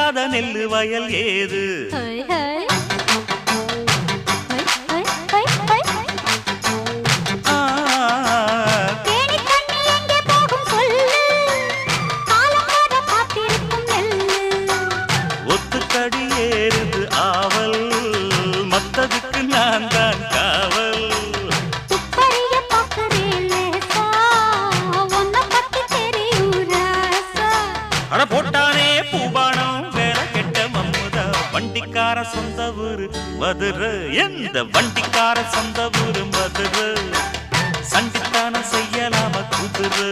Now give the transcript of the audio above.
விதைக்காத நெல்லு வயல் ஏது ஒத்துக்கடி ஏறுது ஆவல் மத்ததுக்கு நான் தான் காவல் அட போட்டானே பூபானம் வேலை கெட்ட மம்முதா வண்டிக்கார சொந்த ஊரு மதுரை எந்த வண்டிக்கார சொந்த ஊரு மதுரை சண்டித்தான செய்யலாம குதிரை